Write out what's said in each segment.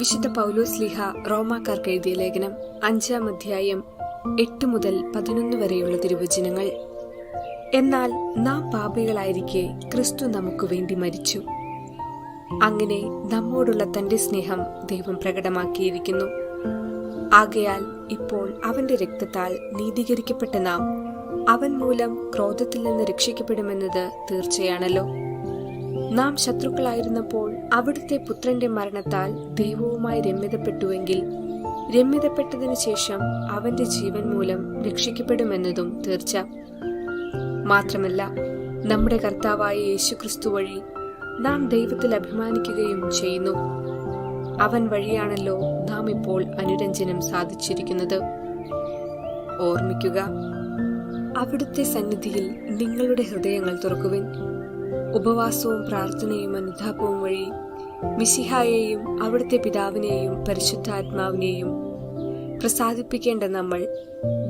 വിശുദ്ധ പൗലോസ്ലീഹ റോമാക്കാർക്ക് എഴുതിയ ലേഖനം 5-ാം അധ്യായം 8 മുതൽ 11 വരെയുള്ള തിരുവചനങ്ങൾ. എന്നാൽ നാം പാപികളായിരിക്കെ ക്രിസ്തു നമുക്ക് വേണ്ടി മരിച്ചു. അങ്ങനെ നമ്മോടുള്ള തന്റെ സ്നേഹം ദൈവം പ്രകടമാക്കിയിരിക്കുന്നു. ആകയാൽ ഇപ്പോൾ അവന്റെ രക്തത്താൽ നീതീകരിക്കപ്പെട്ട നാം അവൻ മൂലം ക്രോധത്തിൽ നിന്ന് രക്ഷിക്കപ്പെടുമെന്നത് തീർച്ചയാണല്ലോ. നാം ശത്രുക്കളായിരുന്നപ്പോൾ അവിടുത്തെ പുത്രന്റെ മരണത്താൽ ദൈവവുമായി രമ്യതപ്പെട്ടുവെങ്കിൽ രമ്യതപ്പെട്ടതിനു ശേഷം അവന്റെ ജീവൻ മൂലം രക്ഷിക്കപ്പെടുമെന്നതും തീർച്ച. മാത്രമല്ല, നമ്മുടെ കർത്താവായ യേശുക്രിസ്തു വഴി നാം ദൈവത്തിൽ അഭിമാനിക്കുകയും ചെയ്യുന്നു. അവൻ വഴിയാണല്ലോ നാം ഇപ്പോൾ അനുരഞ്ജനം സാധിച്ചിരിക്കുന്നത്. ഓർമ്മിക്കുക, അവിടുത്തെ സന്നിധിയിൽ നിങ്ങളുടെ ഹൃദയങ്ങൾ തുറക്കുവിൻ. ഉപവാസവും പ്രാർത്ഥനയും അനുതാപവും വഴി മിശിഹായെയും അവിടുത്തെ പിതാവിനെയും പരിശുദ്ധാത്മാവിനെയും പ്രസാദിപ്പിക്കേണ്ട നമ്മൾ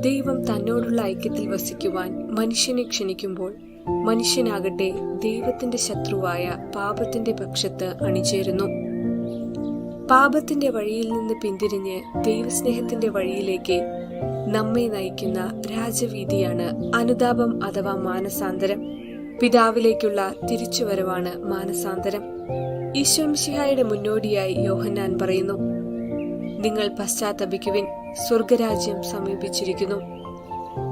ദൈവം തന്നോടുള്ള ഐക്യത്തിൽ വസിക്കുവാൻ മനുഷ്യനെ ക്ഷണിക്കുമ്പോൾ മനുഷ്യനാകട്ടെ ദൈവത്തിന്റെ ശത്രുവായ പാപത്തിന്റെ പക്ഷത്ത് അണിചേരുന്നു. പാപത്തിന്റെ വഴിയിൽ നിന്ന് പിന്തിരിഞ്ഞ് ദൈവസ്നേഹത്തിന്റെ വഴിയിലേക്ക് നമ്മെ നയിക്കുന്ന രാജവീതിയാണ് അനുതാപം അഥവാ മാനസാന്തരം. പിതാവിലേക്കുള്ള തിരിച്ചുവരവാണ് മാനസാന്തരം. ഈശോ മിശിഹായുടെ മുന്നോടിയായി യോഹന്നാൻ പറയുന്നു, നിങ്ങൾ പശ്ചാത്തപിക്കുവിൻ, സ്വർഗരാജ്യം സമീപിച്ചിരിക്കുന്നു.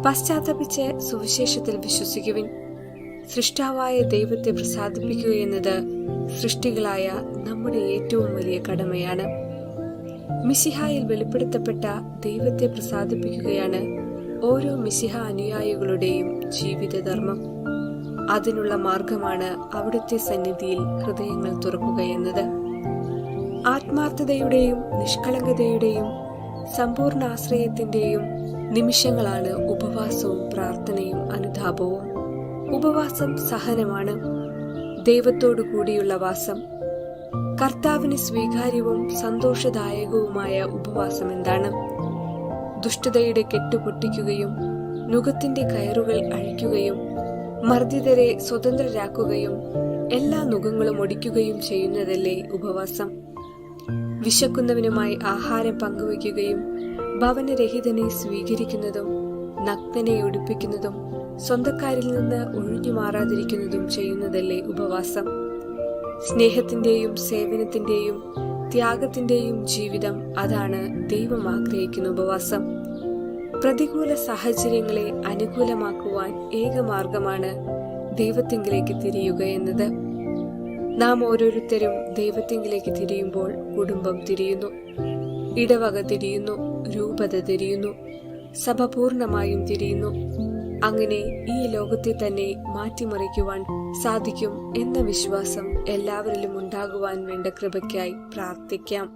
പശ്ചാത്തപിച്ച് സുവിശേഷത്തിൽ വിശ്വസിക്കുവിൻ. സൃഷ്ടാവായ ദൈവത്തെ പ്രസാദിപ്പിക്കുക എന്നത് സൃഷ്ടികളായ നമ്മുടെ ഏറ്റവും വലിയ കടമയാണ്. മിശിഹായിൽ വെളിപ്പെടുത്തപ്പെട്ട ദൈവത്തെ പ്രസാദിപ്പിക്കുകയാണ് ഓരോ മിശിഹ അനുയായികളുടെയും ജീവിതധർമ്മം. അതിനുള്ള മാർഗമാണ് അവിടുത്തെ സന്നിധിയിൽ ഹൃദയങ്ങൾ തുറക്കുക എന്നത്. ആത്മാർത്ഥതയുടെയും നിഷ്കളങ്കതയുടെയും സമ്പൂർണ്ണ ആശ്രയത്തിന്റെയും നിമിഷങ്ങളാണ് ഉപവാസവും പ്രാർത്ഥനയും അനുതാപവും. ഉപവാസം സഹനമാണ്, ദൈവത്തോടു കൂടിയുള്ള വാസം. കർത്താവിന് സ്വീകാര്യവും സന്തോഷദായകവുമായ ഉപവാസം എന്താണ്? ദുഷ്ടതയുടെ കെട്ടുപൊട്ടിക്കുകയും നുകത്തിന്റെ കയറുകൾ അഴിക്കുകയും മർദ്ദിതരെ സ്വതന്ത്രരാക്കുകയും എല്ലാ നുകങ്ങളും ഒടിക്കുകയും ചെയ്യുന്നതല്ലേ ഉപവാസം. വിശക്കുന്നവനുമായി ആഹാരം പങ്കുവയ്ക്കുകയും ഭവനരഹിതനെ സ്വീകരിക്കുന്നതും നഗ്നനെ ഉടുപ്പിക്കുന്നതും സ്വന്തക്കാരിൽ നിന്ന് ഒഴിഞ്ഞു മാറാതിരിക്കുന്നതും ചെയ്യുന്നതല്ലേ ഉപവാസം. സ്നേഹത്തിന്റെയും സേവനത്തിന്റെയും ത്യാഗത്തിന്റെയും ജീവിതം, അതാണ് ദൈവം ആഗ്രഹിക്കുന്ന ഉപവാസം. പ്രതികൂല സാഹചര്യങ്ങളെ അനുകൂലമാക്കുവാൻ ഏകമാർഗമാണ് ദൈവത്തിങ്കിലേക്ക് തിരിയുക എന്നത്. നാം ഓരോരുത്തരും ദൈവത്തിങ്കിലേക്ക് തിരിയുമ്പോൾ കുടുംബം തിരിയുന്നു, ഇടവക തിരിയുന്നു, രൂപത തിരിയുന്നു, സഭ പൂർണ്ണമായും തിരിയുന്നു. അങ്ങനെ ഈ ലോകത്തെ തന്നെ മാറ്റിമറിക്കുവാൻ സാധിക്കും എന്ന വിശ്വാസം എല്ലാവരിലും ഉണ്ടാകുവാൻ വേണ്ട കൃപയ്ക്കായി പ്രാർത്ഥിക്കാം.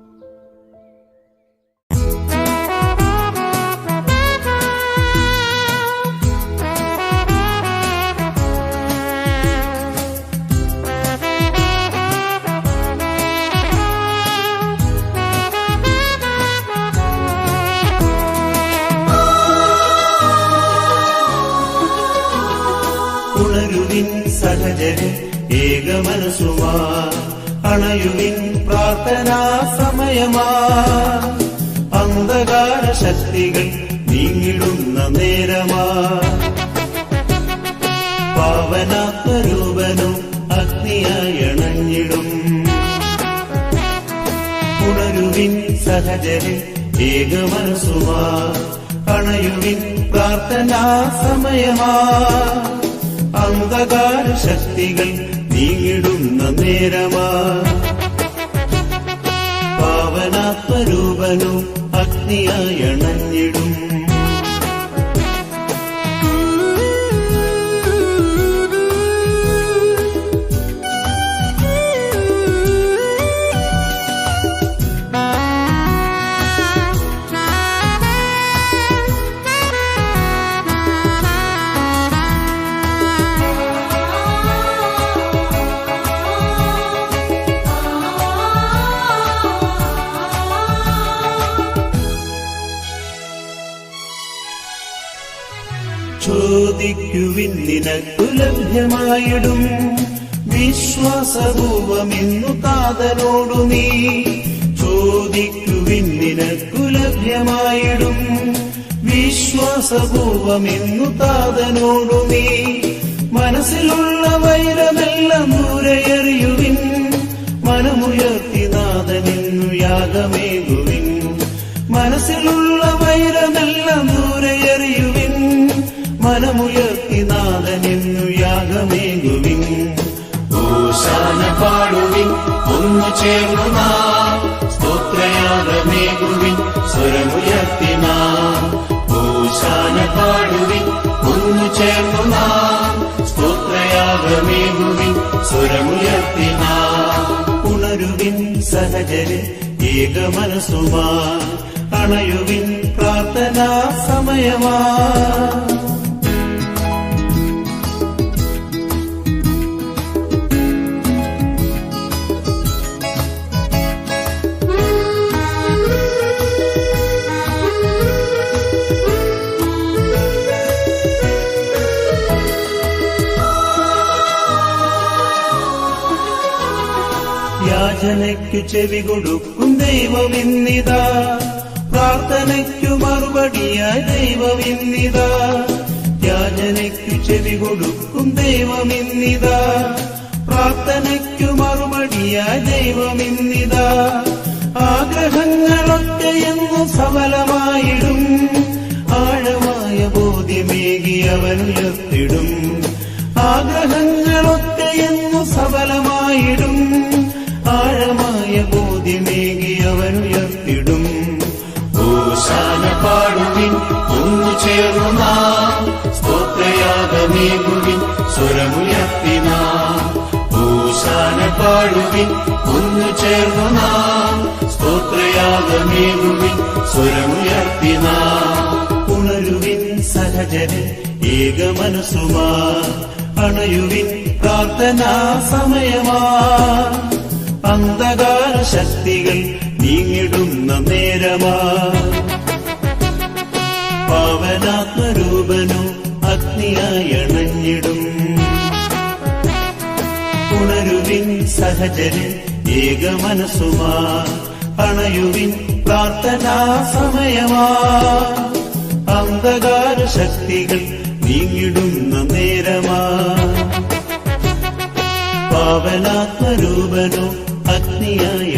ഉണരുവിൻ സഹജരെ ഏകമനസുമാ, അണയുവിൻ പ്രാർത്ഥനാ സമയമാ. അന്ധകാര ശക്തികൾ നീങ്ങിടുന്ന നേരമാ. പാവനാത്മരൂപനും അഗ്നിയായി അണഞ്ഞിടും. ഉണരുവിൻ സഹജരെ ഏകമനസുമാ, അണയുവിൻ പ്രാർത്ഥനാ സമയമാ. അന്ധകാര ശക്തികൾ നീങ്ങിടുന്ന നേരമാ. പാവനാത്മരൂപനും അഗ്നിയായി അണഞ്ഞിടും. ചോദിക്കുവിൻ നിനക്കു ലഭ്യമായിടും, വിശ്വാസപൂർവമെന്നു താതനോടു നീ ചോദി വിശ്വാസപൂർവമെന്നു താതനോടു നീ മനസ്സിലുള്ള വൈരമെല്ലാം ദൂരെയറിയുവിൻ മനമുയർത്തി നാഥനെന്നു യാഗമേകുവിൻ മനസ്സിലുള്ള വൈരമെല്ലാം ദൂരെയറിയുവിൻ മനമുയർത്തി നാഥനെന്നു യാഗമേകുവിൻ ഓശാന പാടുവിൻ ഒന്നു ചേർന്നു നാം സ്തോത്രയാഗമേകുവിൻ സ്വരമുയർത്തി നാം ഓശാന പാടുവിൻ ഒന്നു ചേർന്നു നാം സ്തോത്രയാഗമേകുവിൻ സ്വരമുയർത്തി നാം ഉണരുവിൻ സഹജരെ ഏക മനസ്സുമാ അണയുവിൻ പ്രാർത്ഥനാ സമയമാ യാചനയ്ക്കു ചെവി കൊടുക്കും ദൈവമിന്നിതാ പ്രാർത്ഥനയ്ക്കു മറുപടിയായി ദൈവമിന്നിതാ യാചനയ്ക്കു ചെവി കൊടുക്കും ദൈവമിന്നിതാ പ്രാർത്ഥനയ്ക്കു മറുപടിയായി ദൈവമിന്നിതാ ആഗ്രഹങ്ങളൊക്കെയെന്നു സഫലമായിടും ആഴമായ ബോധ്യമേകി അവനുയർത്തിടും ആഗ്രഹങ്ങളൊക്കെയെന്നു സഫലമായിടും ആഴമായ ബോധ്യമേകി അവനുയർത്തിടും ഓശാന പാടുവിൻ ഒന്നു ചേർന്നു നാം സ്തോത്രയാഗമേകുവിൻ സ്വരമുയർത്തി നാം ഓശാന പാടുവിൻ ഒന്നു ചേർന്നു നാം സ്തോത്രയാഗമേകുവിൻ സ്വരമുയർത്തി നാം ഉണരുവിൻ സഹജരെ ഏക മനസ്സുമാ അണയുവിൻ പ്രാർത്ഥനാ സമയമാ അന്ധകാര ശക്തികൾ നീങ്ങിടുന്ന നേരമാ പാവനാത്മരൂപനോ അഗ്നിയായി അണഞ്ഞിടും ഉണരുവിൻ സഹജരെ ഏക മനസ്സുമാ അണയുവിൻ പ്രാർത്ഥനാ സമയമാ അന്ധകാര ശക്തികൾ നീങ്ങിടുന്ന നേരമാ പാവനാത്മരൂപനോ അഗ്നിയായി